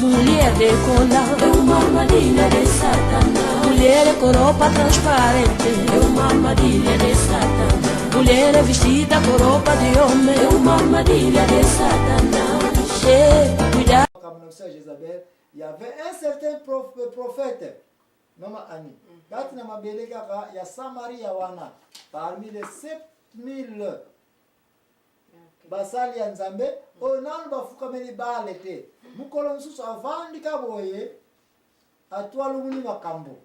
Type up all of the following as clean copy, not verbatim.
Mulher decolada é uma armadilha de Satanás. Mulher com roupa transparente é uma armadilha de Satanás. Mulher vestida com roupa de homem é uma armadilha de Satanás. Cuidado. Comme nous sommes Jézabel, il y avait un certain prophète, Maman Annie. Quand il m'a dit qu'il y a Samaria wana parmi les 7000 basali ya Nzambe, on a bafuka meli balete. Mukolo mususu avandika boye atwa lumuni makambo.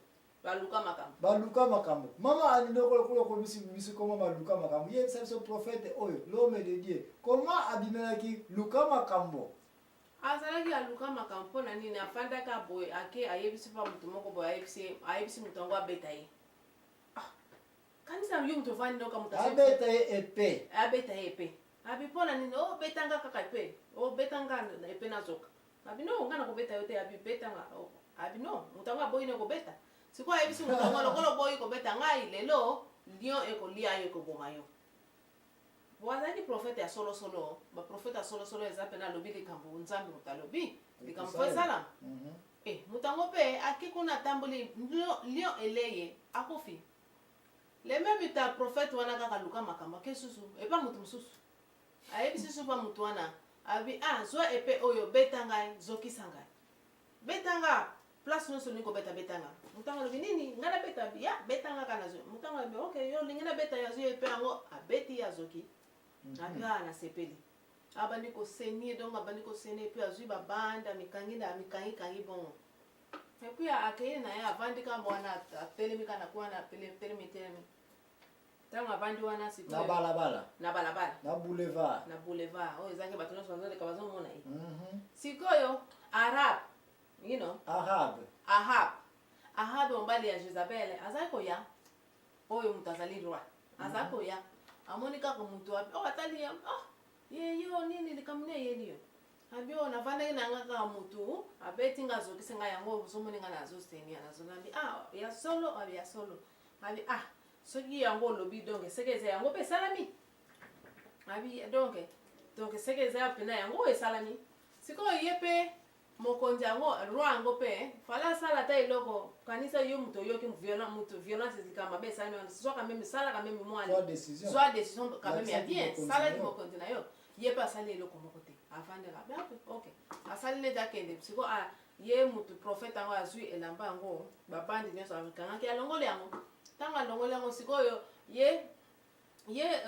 Baluka makambo. Mama Annie ndoko ko misi comment baluka makambo. Il c'est ce prophète oyo, l'homme de Dieu. Comment abimelaki luka makambo? Azalaki aluka makambo na nini afandaka boye ake ayebisi pa mutu moko boye ayebisi mutu ngo abeta ye. Kanisa yo mutu vandi ndoka mutu abeta ye epe. Abeta ye epe. Abi pona nini o betanga kaka epe. O betanga na epe na zoka. Abi no ngana ko beta yote abi betanga. Abi no mutu ngo boye ko beta. Siko ayebisi mutu ngo lokolo boye ko beta ngai lelo lion eko lia yo ko bongayo. Wazani profeta ya solo ba profeta solo ezapena lobi likambo Nzambe mutalobi likambo fazala mutango pe akikuna tambuli lion eleye akofi le même ta prophète wana kaka luka makamba kesusu e pa mutu mususu ayebi susu pa mutu wana abi zo epe oyo betanga zokisanga betanga place no soni ko betanga mutango lobi nini ngana beta ya betanga kana zo mutango lobi okay yo lingina beta ya zo epe ango abeti ya zoki Aka na sepeli. Abandi ko seni donc abandi ko seni puis azui ba banda mikangi kangi bon. Et puis akeye na ya abandi ka mwana telemika na kwa na telemi. Tanga abandi wana siko. Na balabala. Na boulevard. Oh ezange batono sonzo de kabazo mona yi. Sikoyo Arab. You know? Ahab ombali ya Jezabel azako ya. Oyo mutazali roi. Azako ya. Amonika ko muntu abi atali ya yo nini likamne yeliyo abio navana ina ngaka muntu abeti ngazo kisenga yango zomoni ngana zo seni anazo nambi ya solo abi soki yango lobi donc sekeze yango pe salami abi donc sekeze apena yango e salami siko yepe mokonzi yango rwango pe fala sala ta iloko kanisa yo muto yo ki violence zikama be salami soit quand même sala quand même moi soit décision quand même ya bien sala ki mokonzi na yo yepe asali iloko mokote afande la okay asali le dakende siko ye mutu prophète yango azui elamba yango babandi nyoso akanga ki alongole yango tanga longole yango siko yo ye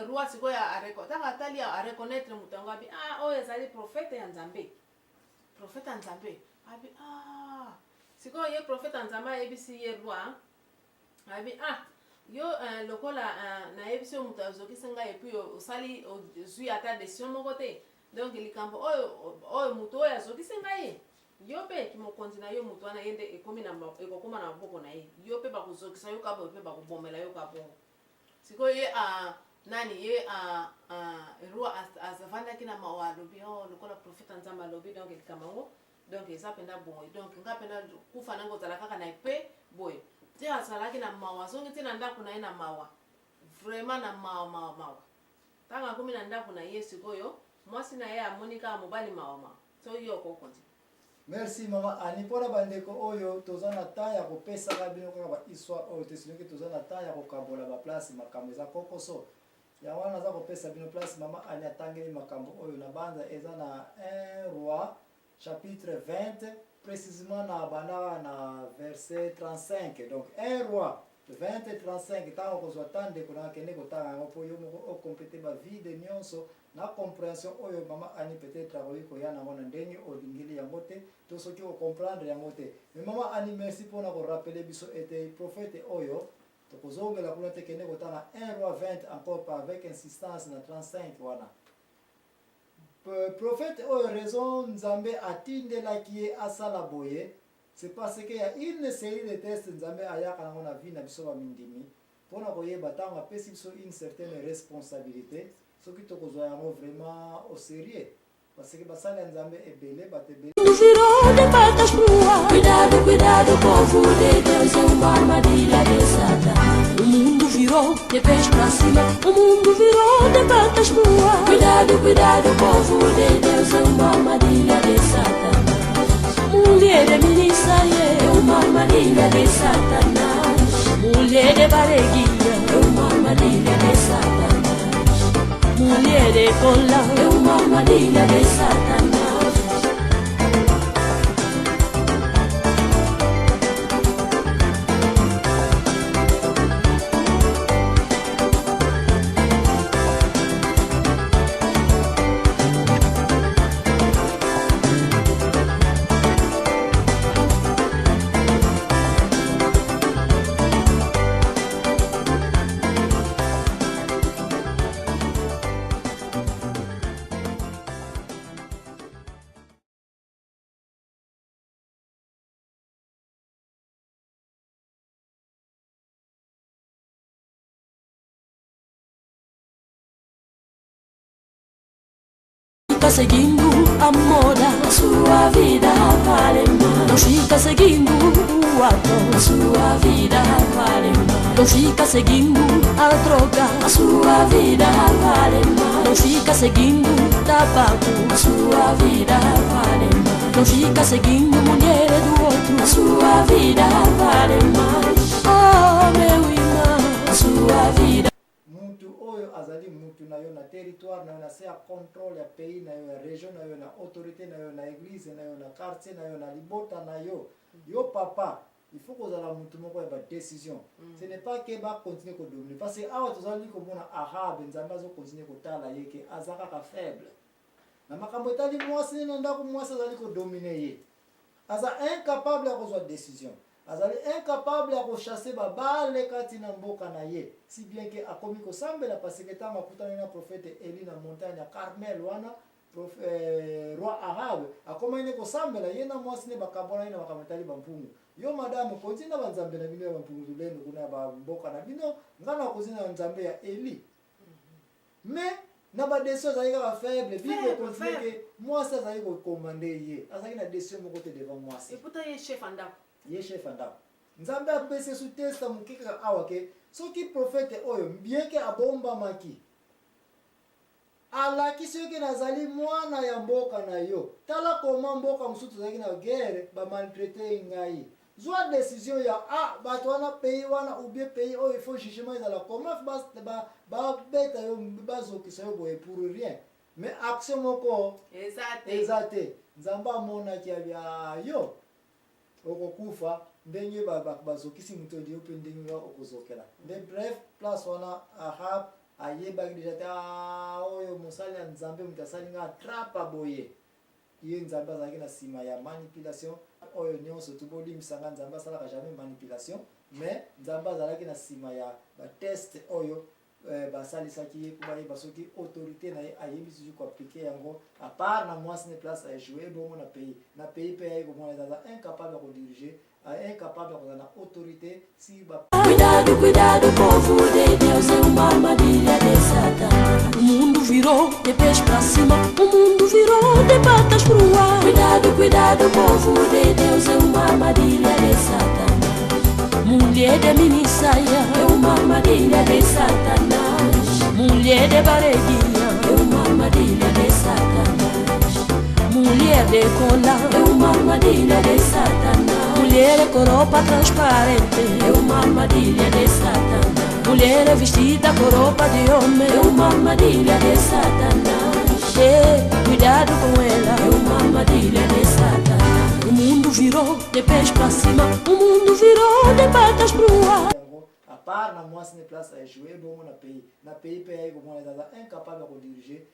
roi siko ya areko tanga tali ya reconnaître mutu yango abi oyo ezali prophète ya Nzambe Prophète Nzambe abi siko ye prophète Nzambe ayebisi ye roi abi yo lokola na yebisi mutu azokisenga et puis osali ozui ata décision moko te donc likambo oyo mutu oyo azokisenga ye yo pe kimokonzi na yo mutu wana yende ekokoma na maboko na ye yo pe bakuzokisa yo kabo pe bakubomela yo kabo siko ye nani ye roi azavanda kina mawa lobi lokola prophète Nzambe lobi donc likamango donc eza penda bon donc ngapenda kufa nango zala kaka na epe boy ti asalaki na mawa zongi ti na ndako na ye na mawa vraiment na mawa tanga kumi na ndako na ye sikoyo mwasi na ye amonika mobali mawa so yo kokonzi. Merci Maman Annie pona bandeko oyo tozana ta ya kopesa bino kaka ba histoire oyo tesiliki tozana ta ya kokambola ba place makambo eza kokoso ya wana za kopesa bino place Maman Annie atangeli makambo oyo na banza eza na 1 roi chapitre 20 précisément na bana na verset 35 donc 1 roi 20 et 35 tango kozwa tande kuna kende kotanga ngopo yo moko okomplete ba vide nyonso na compréhension oyo Maman Annie peut-être akoyi koyana ngona ndenge olingeli yango te to soki o comprendre yango te mais Maman Annie merci pour na ko rappeler biso ete prophète oyo to kozongela kuna te kende kotanga 1 roi 20 encore par avec insistance na 35 wana prophète oyo raison Nzambe atindelaki ye asala boye c'est parce qu'il y a une série de tests Nzambe ayaka nango na vie na biso ba mindimi pona koyeba tango apesi biso une certaine responsabilité soki tokozwa yango vraiment au sérieux parce que basala Nzambe ebele batebele Virou de patas pro cuidado povo de Deus é uma armadilha de Satanás. O mundo virou de pés pra cima, o mundo virou de patas pro cuidado povo de Deus é uma armadilha de Satanás. armadilha de Satanás. Mulher de barriguinha, é uma armadilha de Satanás. Mulher de cola, é uma armadilha de Satanás. Fica seguindo a moda, a sua vida vale mais. Não fica seguindo o ator, a sua vida vale mais. Não fica seguindo a droga, a sua vida vale mais. Não fica seguindo tabaco, a sua vida vale mais. Não fica seguindo mulher do outro, a sua vida vale mais. Oh meu irmão, a sua vida. Oyo azali mutu na yo na territoire na yo na se a contrôle ya pays na yo na région na yo na autorité na yo na église na yo na quartier na yo na libota na yo yo papa il faut kozala mutu moko ya ba décision ce n'est pas que ba continuer ko dominer parce que awa tozali komona arabe nzambe azo continuer kotala ye ke azaka ka faible na makambo etali mwasi na ndako mwasi azali ko dominer ye aza incapable ya kozwa décision azali incapable ya kochasser babale kati na mboka na ye si bien que akomi kosambela parce que tama kutana na prophète Eli na montagne ya Carmel wana roi arabe akoma ine kosambela ye na mwasi ne bakabona ina bakametali bampungu yo madame kontina banzambe na bino ya bampungu tulendo kuna ba mboka na bino ngana kozina nzambe ya Eli mais na ba décision za yika faible bible continue que mwasi azali ko commander ye azali na décision moko te devant mwasi et pourtant ye chef andako ye chef andako nzambe apesi su testa mokika awa ke soki prophète oyo bien ke abombamaki alakisi yo ke nazali mwana ya mboka na yo tala koma mboka mosusu tozalaki na guerre bamaltraite ngai zwa décision ya bato wana pays wana ou bien pays oyo il faut jugement ezala koma babeta yo bazokisa yo boye pour rien mais action moko eza te nzambe amonaki ya bya yo okokufa ndenge bazokisi mutu oyo mpe ndenge okozokela nde bref place wana Ahab ayebaki deja te oyo mosali ya nzambe mutu asali nga atrapa boye ye nzambe azalaki na nsima ya manipulation oyo nyonso tobolimisanga nzambe asalaka jamais manipulation mais nzambe azalaki na nsima ya bateste oyo basalisaki ye po bayeba soki autorité na ye ayebi susu koaplike yango apart na mwasi ne place aéchoue bongo na pays mpe yaye komona ezaza incapable ya kodirige incapable ya kozala na autorité si Cuidado, cuidado, povo de Deus, é uma armadilha de Satanás. O mundo virou de pés pra cima, o mundo virou de patas pro ar. Cuidado, cuidado, povo de Deus, é uma armadilha de Satanás. Mulher de mini saia, é uma armadilha de Satanás. Mulher de barriguinha, é uma armadilha de Satanás. Mulher de cola, é uma armadilha de Satanás. Mulher de coropa transparente, é uma armadilha de Satanás. Mulher vestida com roupa de homem, é uma armadilha de Satanás. Cuidado com ela, é uma armadilha de Satanás. O mundo virou de pés pra cima, o mundo virou de patas pro ar. A part na mwasi ne place aéchoue bongo na pays mpe yaye komona ezaza incapable ya kodirige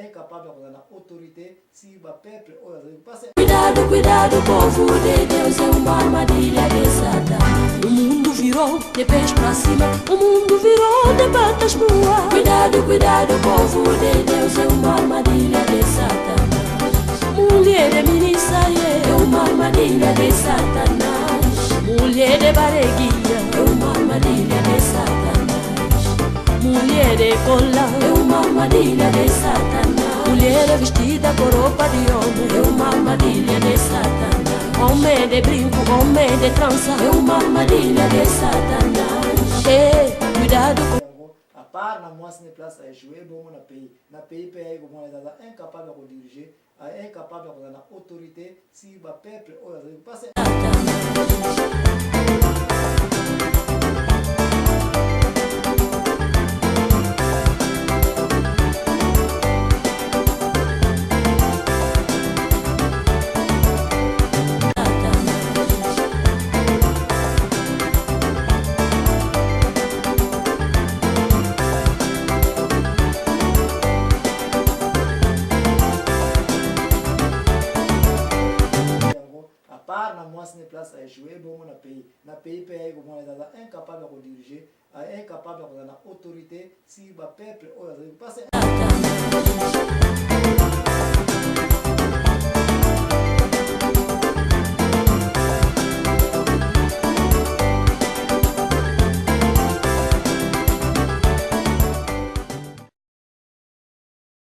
incapable ya kozala na autorité si bapeuple oyo azali pase. Cuidado, cuidado, povo de Deus, é uma armadilha de Satanás. O mundo virou de pés pra cima, o mundo virou de patas pro ar. Cuidado, cuidado, povo de Deus, é uma armadilha de Satanás. Mulher de mini saia, é uma armadilha de Satanás. Mulher de barriguinha, é uma armadilha de Satanás. Mulher de cola, é uma armadilha de Satanás. Mulher vestida com roupa de homem, é uma armadilha de Satanás. Homem de brinco, homem de trança, é uma armadilha de Satanás. Cuidado com a part na mwasi ne place aéchoue bongo na pays mpe yaye komona ezaza incapable ya kodirige incapable ya kozala na autorité si bapeuple oyo azali pase. part na mwasi ne place à échouer bon na pays pe ko mona za incapable de diriger incapable de na autorité si ba peuple o parce